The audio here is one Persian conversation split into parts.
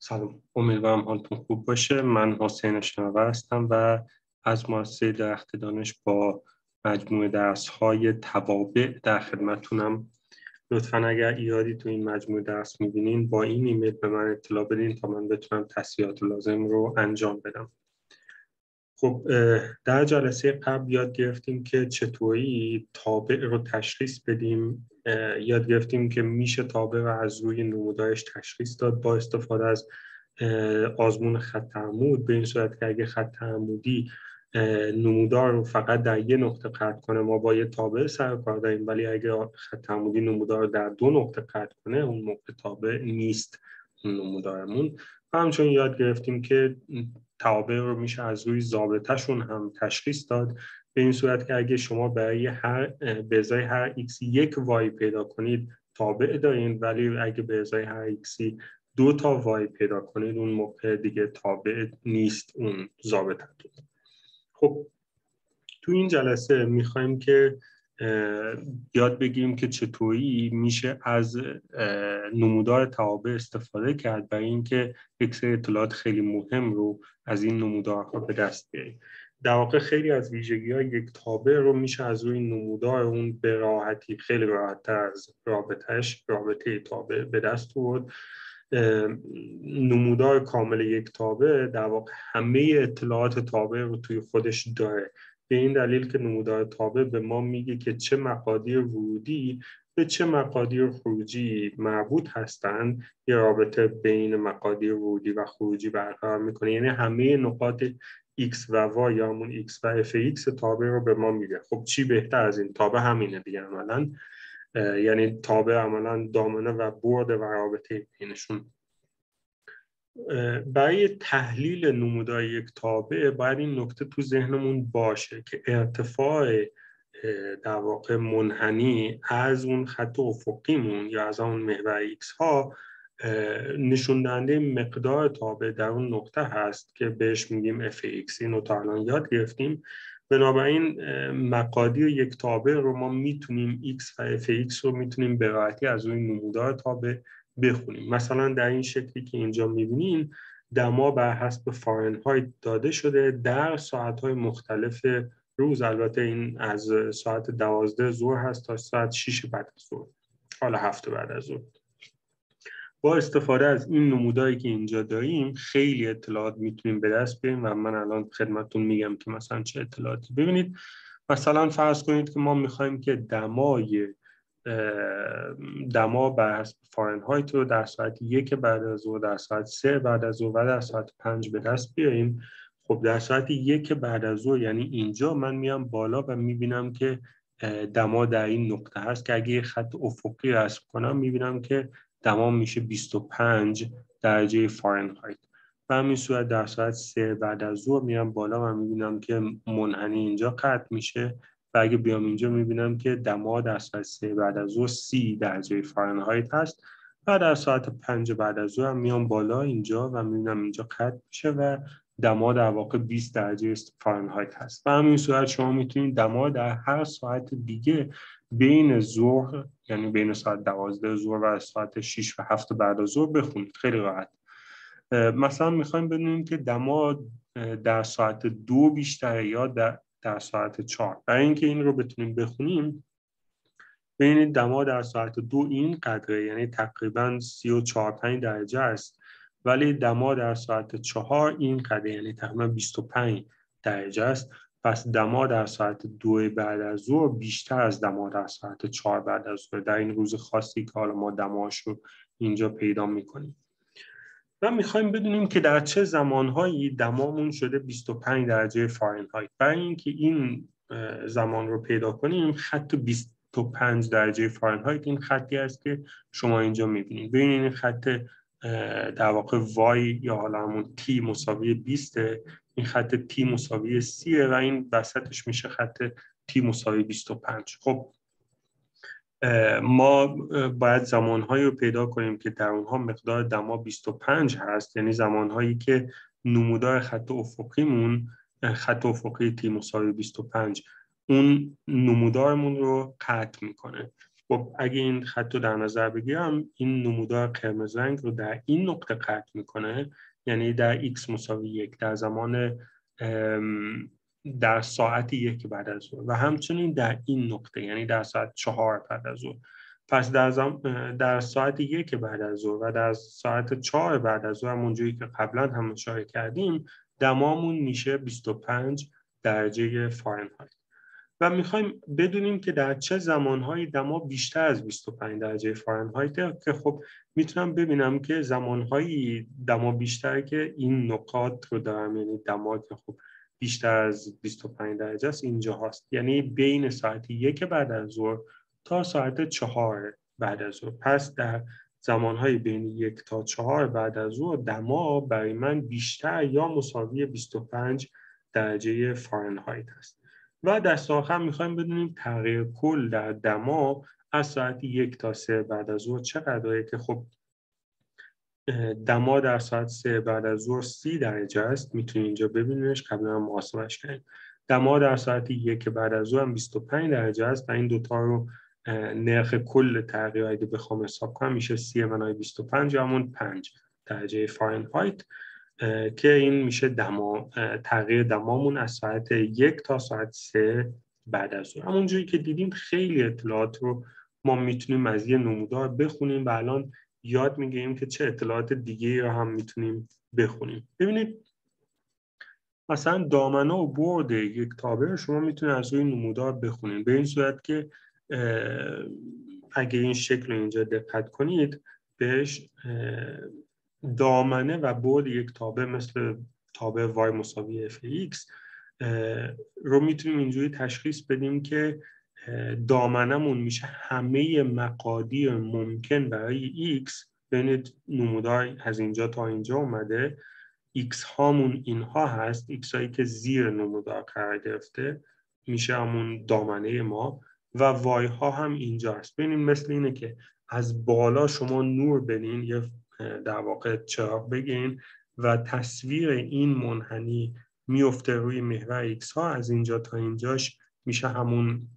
سلام، امیدوارم حالتون خوب باشه. من حسین شناور هستم و از مؤسسه درخت دانش با مجموعه درس‌های توابع در خدمتتونم. لطفاً اگر ایرادی تو این مجموعه درس می‌بینین با این ایمیل به من اطلاع بدین تا من بتونم تصحیحات لازم رو انجام بدم. خب در جلسه قبل یاد گرفتیم که چطوری تابع رو تشخیص بدیم. یاد گرفتیم که میشه تابع رو از روی نمودارش تشخیص داد با استفاده از آزمون خط عمود، به این صورت که اگه خط عمودی نمودار رو فقط در یه نقطه قطع کنه ما با یه تابع سر کار داریم، ولی اگه خط عمودی نمودار رو در دو نقطه قطع کنه اون موقع تابع نیست اون نمودارمون. و همچنین یاد گرفتیم که توابع رو میشه از روی ضابطه‌شون هم تشخیص داد، به این صورت که اگه شما برای به ازای هر x یک y پیدا کنید تابع دارین، ولی اگه به ازای هر x دو تا y پیدا کنید اون موقع دیگه تابع نیست اون ضابطتون. خب تو این جلسه میخوایم که یاد بگیریم که چطوری میشه از نمودار توابع استفاده کرد برای اینکه یک سری اطلاعات خیلی مهم رو از این نمودارها به دست بیاریم. در واقع خیلی از ویژگی‌های یک تابع رو میشه از روی نمودار اون به راحتی، خیلی راحت‌تر از رابطه تابع به دست آورد. نمودار کامل یک تابع در واقع همه اطلاعات تابع رو توی خودش داره، به این دلیل که نمودار تابع به ما میگه که چه مقادیر ورودی به چه مقادیر خروجی مربوط هستند، یه رابطه بین مقادیر ورودی و خروجی برقرار میکنه. یعنی همه نقاط x و y یا همون x و fx تابع رو به ما میگه. خب چی بهتر از این؟ تابع همینه دیگه عملاً. یعنی تابع عملاً دامنه و برد و رابطه بینشون. برای تحلیل نمودار یک تابع باید این نکته تو ذهنمون باشه که ارتفاع در واقع منحنی از اون خط افقیمون یا از اون محور ایکس ها نشون دهنده مقدار تابع در اون نقطه هست که بهش میگیم fx. اینو تا الان یاد گرفتیم. بنابراین مقادیر یک تابع رو ما میتونیم x و fx رو میتونیم به راحتی از روی نمودار تابع بخونیم. مثلا در این شکلی که اینجا میبینین دما بر حسب فارنهایت داده شده در ساعت‌های مختلف روز. البته این از ساعت 12 ظهر هست تا ساعت 6 بعد از ظهر، حالا 7 بعد از ظهر. با استفاده از این نموداری که اینجا داریم خیلی اطلاعات میتونیم به دست بیاریم و من الان خدمتتون میگم که مثلا چه اطلاعاتی. ببینید مثلا فرض کنید که ما میخوایم که دما بر حسب فارنهایت رو در ساعت 1 بعد از ظهر، در ساعت 3 بعد از ظهر و در ساعت 5 به دست بیاریم. خب در ساعت 1 بعد از ظهر یعنی اینجا من میام بالا و میبینم که دما در این نقطه هست که اگه خط افقی رسم کنم میبینم که دما میشه 25 درجه فارنهایت. و همین صورت در ساعت 3 بعد از ظهر میام بالا و میبینم که منحنی اینجا قطع میشه و اگه بیام اینجا میبینم که دما در ساعت 3 بعد از ظهر 30 درجه فارنهایت هست و در ساعت 5 بعد از ظهر میام بالا اینجا و میبینم اینجا قطع میشه و دما در واقع 20 درجه فارنهایت هست. و همین صورت شما میتونید دما در هر ساعت دیگه بین ظهر، یعنی بین ساعت 12 ظهر و ساعت 6 و 7 بعد از ظهر بخونید خیلی راحت. مثلا میخوایم بدونیم که دما در ساعت 2 بیشتره یا در ساعت 4. برای اینکه این رو بتونیم بخونیم ببینید دما در ساعت 2 این قدره، یعنی تقریبا 34-5 درجه است، ولی دما در ساعت 4 این قدره، یعنی تقریبا 25 درجه است. پس دما در ساعت 2 بعد از ظهر بیشتر از دما در ساعت 4 بعد از ظهر در این روز خاصی که حالا ما دماش رو اینجا پیدا میکنیم. و میخوایم بدونیم که در چه زمانهایی دمامون شده 25 درجه فارنهایت. برای اینکه این زمان رو پیدا کنیم خط 25 درجه فارنهایت این خطی است که شما اینجا میبینید. ببینید این خط در واقع y یا حالا همون t مساوی 20، این خط t مساوی 30 و این وسطش میشه خط t مساوی 25. خب ما باید زمانهایی رو پیدا کنیم که در اونها مقدار دما 25 هست، یعنی زمانهایی که نمودار خط افقی تی مساوی 25 اون نمودارمون رو قطع میکنه. خب اگه این خط رو در نظر بگیرم، این نمودار قرمز رنگ رو در این نقطه قطع میکنه، یعنی در x مساوی 1 در زمان در ساعت 1 بعد از ظهر، و همچنین در این نقطه یعنی در ساعت 4 بعد از ظهر. پس در ساعت 1 بعد از ظهر و در ساعت 4 بعد از ظهر، همونجوری که قبلا هم اشاره کردیم، دمامون میشه 25 درجه فارنهایت. و میخوایم بدونیم که در چه زمانهایی دما بیشتر از 25 درجه فارنهایت، که خب میتونم ببینم که زمانهایی دما بیشتره که این نقاط رو دارم، یعنی دما که خب بیشتر از 25 درجه است اینجا هست، یعنی بین ساعت 1 بعد از ظهر تا ساعت 4 بعد از ظهر. پس در زمانهای بین 1 تا 4 بعد از ظهر دما برای من بیشتر یا مساوی 25 درجه فارنهایت است. و دست آخر میخوایم بدونیم تغییر کل در دما از ساعت 1 تا 3 بعد از ظهر چقدره، که خب دما در ساعت 3 بعد از ظهر 30 درجه است، میتونید اینجا ببینیدش، قبلا هم محاسبهش کردیم. دما در ساعت 1 بعد از ظهر هم 25 درجه است و این دوتا رو نرخ کل تغییر اگه بخوام حساب کنم میشه 30/25 یا همون 5 درجه فارنهایت، که این میشه تغییر دمامون از ساعت 1 تا ساعت 3 بعد از ظهر. همونجوری که دیدیم خیلی اطلاعات رو ما میتونیم از یه نمودار بخونیم و الان یاد میگیریم که چه اطلاعات دیگه رو هم میتونیم بخونیم. ببینید مثلا دامنه و برد یک تابع رو شما میتونید از روی نمودار بخونید، به این صورت که اگه این شکل رو اینجا دقت کنید بهش دامنه و برد یک تابع مثل تابع y مساوی fx رو میتونیم اینجوری تشخیص بدیم که دامنمون میشه همه مقادیر ممکن برای x. ببینید نمودار از اینجا تا اینجا اومده، x هامون اینها هست، x هایی که زیر نمودار قرار گرفته میشه همون دامنه ما، و y ها هم اینجا هست. ببینید مثل اینه که از بالا شما نور بدین، یا در واقع چراغ بگین و تصویر این منحنی میفته روی محور x ها، از اینجا تا اینجاش میشه همون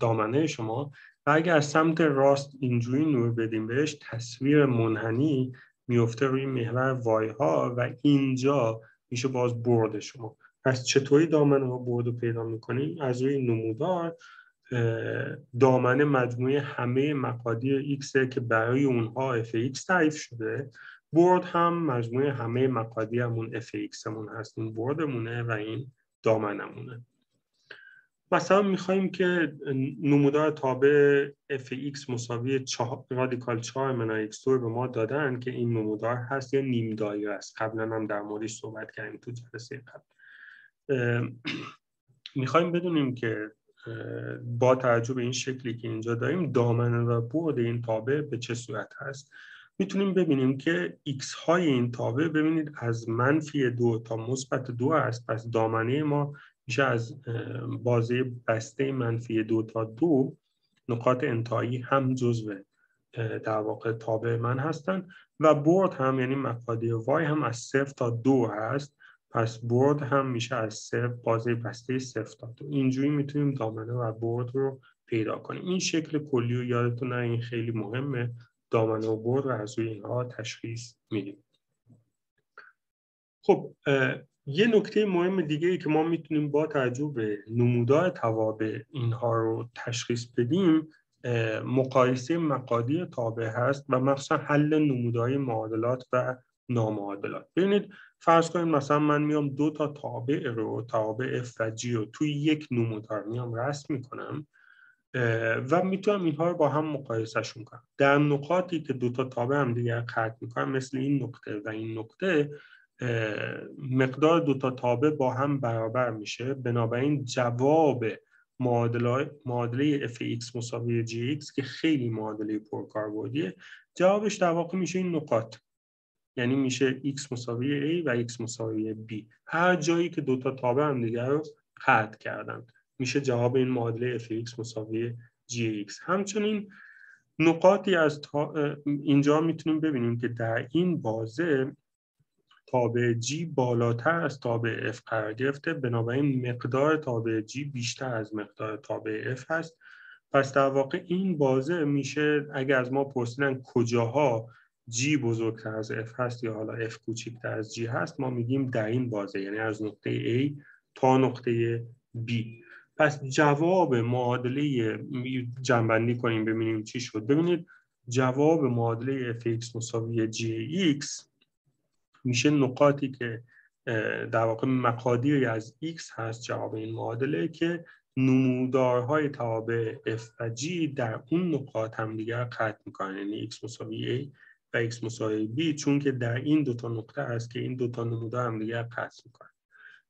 دامنه شما، و اگر از سمت راست اینجوری نور بدیم بهش، تصویر منحنی میفته روی محور y ها و اینجا میشه باز برد شما. پس چطوری دامنه و برد رو پیدا میکنیم؟ از روی نمودار دامنه مجموعه همه مقادیر x که برای اونها fx تعریف شده، برد هم مجموعه همه مقادیرمون fx مون هست، این بردمونه و این دامنمونه. مثلا میخواییم که نمودار تابع fx مساوی رادیکال 4 x2 به ما دادن که این نمودار هست یا نیم دایره است، قبلا هم در موردش صحبت کردیم تو جلسه قبل. میخوایم بدونیم که با توجه به این شکلی که اینجا داریم دامنه و بعد این تابع به چه صورت هست. میتونیم ببینیم که x های این تابع ببینید از -2 تا -2 هست، پس دامنه ما میشه از بازه بسته -2 تا 2 نقاط انتهایی هم جزو در واقع تابع من هستن، و برد هم یعنی مقادیر y هم از 0 تا 2 هست، پس برد هم میشه از 0 بازه بسته 0 تا 2. اینجوری میتونیم دامنه و برد رو پیدا کنیم. این شکل کلی رو یادتون نره، این خیلی مهمه، دامنه و برد رو از روی اینها تشخیص میدیم. خب یه نکته مهم دیگه ای که ما میتونیم با توجه به نمودار توابع اینها رو تشخیص بدیم مقایسه مقادیر تابع هست و مخصوصا حل نموداری معادلات و نامعادلات. ببینید فرض کنید مثلا من میام 2 تا تابع رو، توابع f و g رو توی یک نمودار میام رسم میکنم و میتونم اینها رو با هم مقایسهشون کنم. در نقاطی که 2 تا تابع هم دیگر قطع میکنم مثل این نقطه و این نقطه، مقدار 2 تا تابع با هم برابر میشه، بنابراین جواب معادله fx مساوی gx که خیلی معادله پرکاربردیه، جوابش در واقع میشه این نقاط، یعنی میشه x مساوی a و x مساوی b. هر جایی که 2 تا تابع هم دیگر رو قطع کردن میشه جواب این معادله fx مساوی gx. همچنین نقاطی از اینجا میتونیم ببینیم که در این بازه تابع G بالاتر از تابع F قرار گرفته، بنابراین مقدار تابع G بیشتر از مقدار تابع F هست پس در واقع این بازه میشه اگر از ما پرسیدن کجاها G بزرگتر از F هست یا حالا F کوچکتر از G هست، ما میگیم در این بازه، یعنی از نقطه A تا نقطه B. پس جواب معادله، جمع‌بندی کنیم ببینیم چی شد. ببینید جواب معادله fx مساوی gx میشه نقاطی که در واقع مقادیری از x هست جواب این معادله که نمودارهای تابع f و g در اون نقاط همدیگر قطع میکنن، یعنی x مساوی a و x مساوی b، چون که در این دوتا نقطه هست که این دوتا نمودار همدیگر قطع میکنن.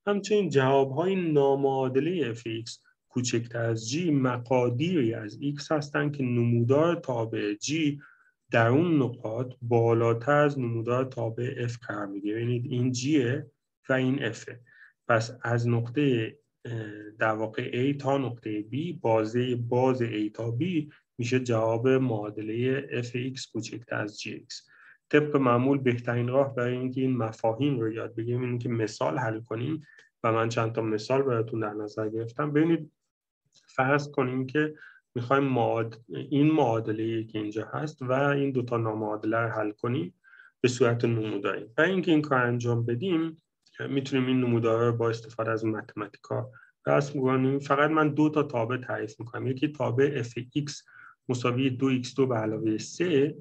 همچنین جوابهای نامعادله fx کوچکتر از g مقادیری از x هستند که نمودار تابع g در اون نقاط بالاتر از نمودار تابع f قرار میگیره. ببینید این g و این f. پس از نقطه در واقع A تا نقطه B بازه باز A تا B میشه جواب معادله fx کوچکتر از gx. طبق معمول بهترین راه برای اینکه این مفاهیم رو یاد بگیریم اینه که مثال حل کنیم و من چند تا مثال براتون در نظر گرفتم. ببینید فرض کنیم که میخوایم این معادله‌ای که اینجا هست و این دوتا نامعادله رو حل کنیم به صورت نموداری. برای اینکه این کار انجام بدیم میتونیم این نمودارها رو با استفاده از متماتیکا رسم کنیم. فقط من دو تا تابع تعریف میکنم، یکی تابع fx مساوی 2x2 به علاوه 3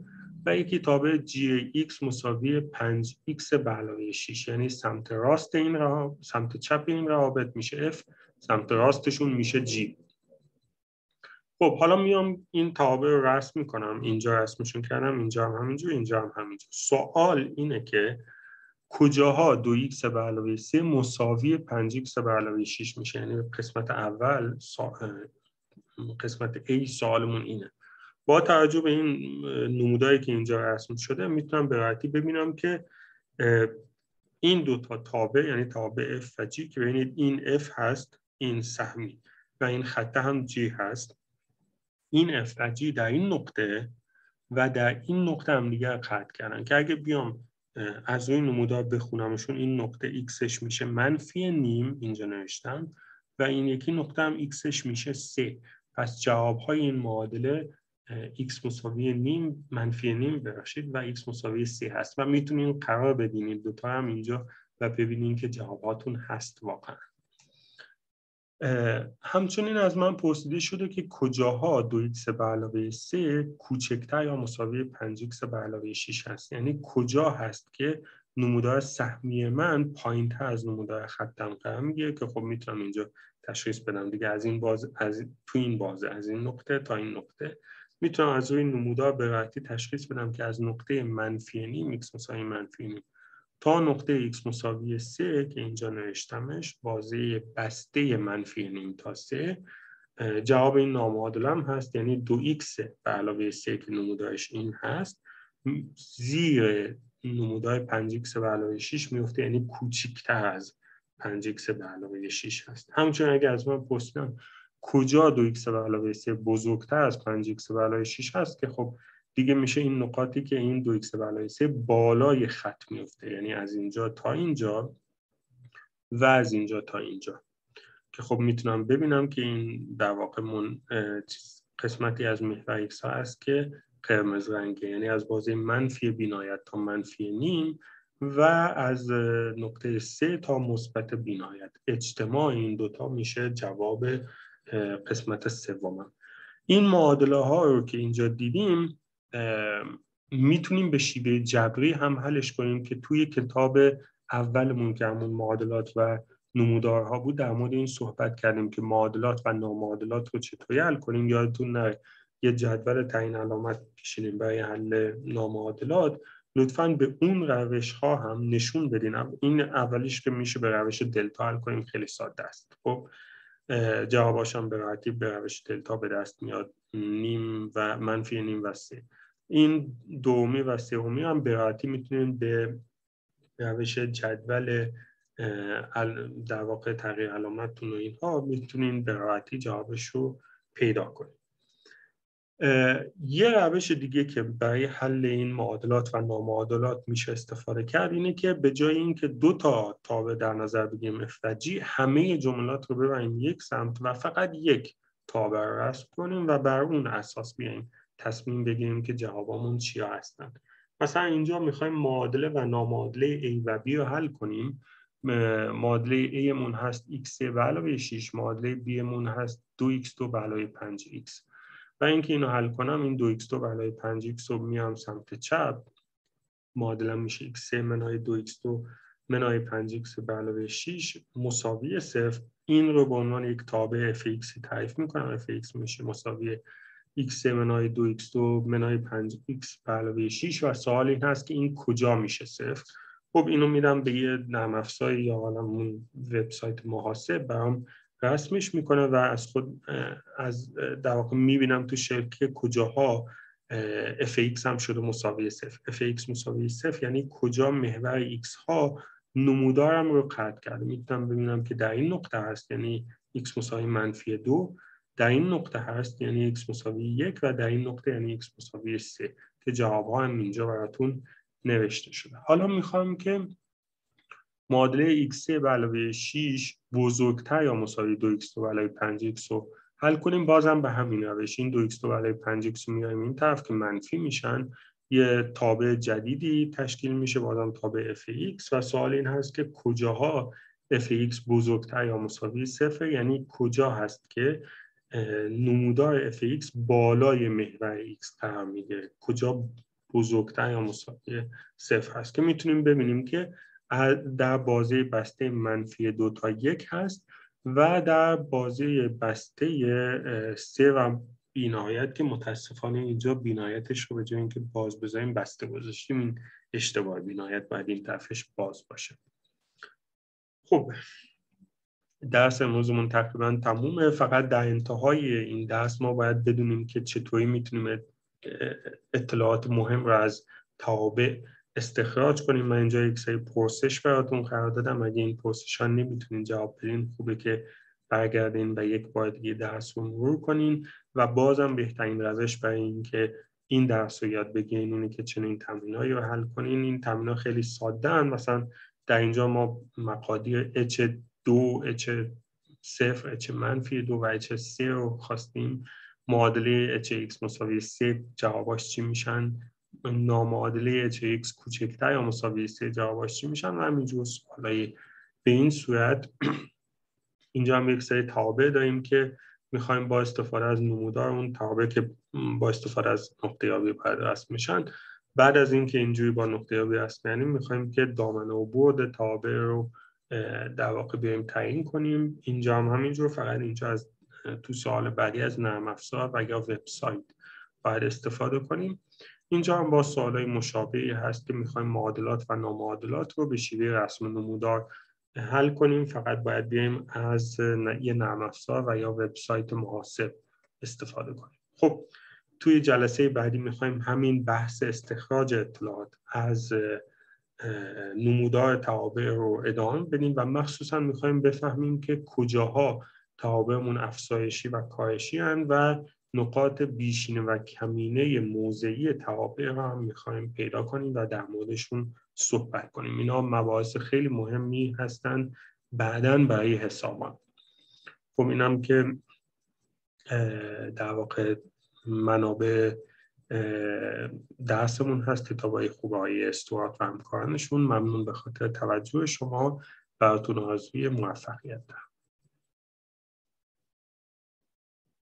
و یکی تابع gx مساوی 5x به علاوه 6. یعنی سمت راست این سمت چپ این روابط میشه f، سمت راستشون میشه g. خب حالا میام این تابع رو رسم میکنم، اینجا رسمشون کردم، اینجا هم همینجور، اینجا هم همینجور. سوال اینه که کجاها 2x به علاوه 3 مساوی 5x به علاوه 6 میشه؟ یعنی قسمت اول قسمت A سوالمون اینه. با توجه به این نموداری که اینجا رسم شده میتونم به راحتی ببینم که این دو تا تابع، یعنی تابع f و g که ببینید این f هست، این سهمی و این خط هم g هست، این f و g در این نقطه و در این نقطه هم دیگر قطع کردن که اگه بیام از روی نمودار بخونمشون این نقطه xش میشه منفی نیم، اینجا نوشتم، و این یکی نقطه هم xش میشه 3. پس جوابهای این معادله x مساوی نیم منفی نیم ببخشید و x مساوی 3 هست و میتونین قرار بدین این دوتا هم اینجا و ببینین که جواباتون هست واقعا. همچنین از من پرسیده شده که کجاها 2x به علاوه 3 کوچکتر یا مساوی 5x به علاوه 6 هست. یعنی کجا هست که نمودار سهمی من پایین‌تر از نمودار خطم قرار میگیره که خب میتونم اینجا تشخیص بدم دیگه. از این بازه، تو این بازه، از این نقطه تا این نقطه میتونم از روی نمودار به راحتی تشخیص بدم که از نقطه منفی نیم x مساوی منفی نیم تا نقطه x مساوی 3 که اینجا نوشتمش، بازه بسته منفی نیم تا 3 جواب این نامعادله هم هست، یعنی 2x به علاوه 3 که نمودارش این هست زیر نمودار 5x به علاوه 6 میفته، یعنی کوچکتر از 5x به علاوه 6 هست. همچنین اگر از من پرسیدن کجا 2x به علاوه 3 بزرگتر از 5x به علاوه 6 هست که خب دیگه میشه این نقاطی که این 2x به علاوه 3 بالای خط میفته، یعنی از اینجا تا اینجا و از اینجا تا اینجا که خب میتونم ببینم که این در واقع قسمتی از محور x ها هست که قرمز رنگه، یعنی از بازه منفی بی‌نهایت تا منفی نیم و از نقطه 3 تا مثبت بی‌نهایت. اجتماع این دوتا میشه جواب قسمت سوم. این معادله ها رو که اینجا دیدیم میتونیم به شیوه جبری هم حلش کنیم که توی کتاب اولمون که همون معادلات و نمودارها بود در مورد این صحبت کردیم که معادلات و نامعادلات رو چطوری حل کنیم. یادتون نره یه جدول تعیین علامت کشیدیم برای حل نامعادلات، لطفاً به اون روش ها هم نشون بدین. این اولیش که میشه به روش دلتا حل کنیم، خیلی ساده است. خب جواباش هم به راحتی به روش دلتا به دست میاد، نیم و منفی نیم و 3. این دومی و سومی هم به راحتی میتونید به روش جدول در واقع تغییر علامتتون و اینها میتونید به راحتی جوابش رو پیدا کنید. یه روش دیگه که برای حل این معادلات و نامعادلات میشه استفاده کرد اینه که به جای اینکه دو تا تابع در نظر بگیریم f و g، همه جملات رو ببریم یک سمت و فقط یک تابع رو رسم کنیم و بر اون اساس بیایم تصمیم بگیریم که جوابمون چیا هستن. مثلا اینجا میخوایم معادله و نامعادله A و B رو حل کنیم. معادله A مون هست x3 به علاوه 6، معادله B مون هست 2x2 به علاوه 5x. و اینکه اینو حل کنم، این 2x2 به علاوه 5x رو میام سمت چپ، معادلم میشه x3 منهای 2x2 منهای 5x به علاوه 6 مساوی 0. این رو به عنوان یک تابع fx تعریف میکنم. fx میشه مساوی x منهای 2x2 منهای 5x به علاوه 6 و سوال این هست که این کجا میشه 0. خب اینو میدم به یه نرم افزار یا حالا اون وبسایت محاسب برام رسمش میکنه و از خود در واقع میبینم تو شکل که کجاها fx هم شده مساوی 0. fx مساوی 0 یعنی کجا محور x ها نمودارم رو قطع کرده. میتونم ببینم که در این نقطه هست یعنی x مساوی -2، در این نقطه هست یعنی x مساوی 1 و در این نقطه یعنی x مساوی 3 که جواب‌ها هم اینجا براتون نوشته شده. حالا میخوام که معادله x3 به علاوه 6 بزرگتر یا مساوی 2x2 به علاوه 5x رو حل کنیم. بازم به همین روش این 2x2 به علاوه 5x رو میاریم این طرف که منفی میشن، یه تابع جدیدی تشکیل میشه بازم تابع fx و سوال این هست که کجاها fx بزرگتر یا مساوی 0، یعنی کجا هست که نمودار fx بالای محور x قرار میگیره، کجا بزرگتر یا مساوی 0 هست که میتونیم ببینیم که در بازه بسته -2 تا 1 هست و در بازه بسته 3 و بی‌نهایت که متاسفانه اینجا بی‌نهایتش رو به جای اینکه باز بذاریم بسته گذاشتیم. این اشتباه، بی‌نهایت باید این طرفش باز باشه. خب درس امروزمون تقریبا تمومه. فقط در انتهای این درس ما باید بدونیم که چطوری میتونیم اطلاعات مهم رو از توابع استخراج کنیم. من اینجا یک سری پرسش براتون قرار دادم. اگه این پرسش ها نمیتونین جواب بدین خوبه که برگردین و یک بار دیگه درس رو مرور کنین و بازم بهترین روش برای این که این درس رو یاد بگیرین اینه که چنین تمرینایی رو حل کنین. این تمرین‌ها خیلی ساده ان. مثلا در اینجا ما مقادیر H2 H0 H-2 و H3 رو خواستیم. معادله HX مساوی 3 جواباش چی میشن؟ نامعادله HX کوچکتر یا مساوی 3 جواباش چی میشن؟ و همینجور سوالای به این صورت. اینجا هم یک سری توابع داریم که میخوایم با استفاده از نمودار اون توابع که با استفاده از نقطه یابی باید رسم میشن. بعد از اینکه اینجوری با نقطه یابی رسم یعنی میخوایم که دامنه و بعد توابع رو در واقع بیایم تعیین کنیم. اینجا هم همینجور، فقط اینجا از تو سوال بعدی از نرم افزار و یا وبسایت باید استفاده کنیم. اینجا هم با سوالای مشابهی هست که میخوایم معادلات و نامعادلات رو به شیوه رسم نمودار حل کنیم. فقط باید بیایم از یه نرم افزار و یا وبسایت محاسب استفاده کنیم. خب توی جلسه بعدی میخوایم همین بحث استخراج اطلاعات از نمودار توابع رو ادامه بدیم و مخصوصا میخوایم بفهمیم که کجاها توابعمون افزایشی و کاهشی هستند و نقاط بیشینه و کمینه موضعی توابع رو هم میخوایم پیدا کنیم و در موردشون صحبت کنیم. اینا مباحث خیلی مهمی هستند بعداً برای حسابات. خب اینم که در واقع منابع درسمون هست، کتابای خوبه های استوارت و همکارانشون. ممنون به خاطر توجه شما. براتون آرزوی موفقیت دارم.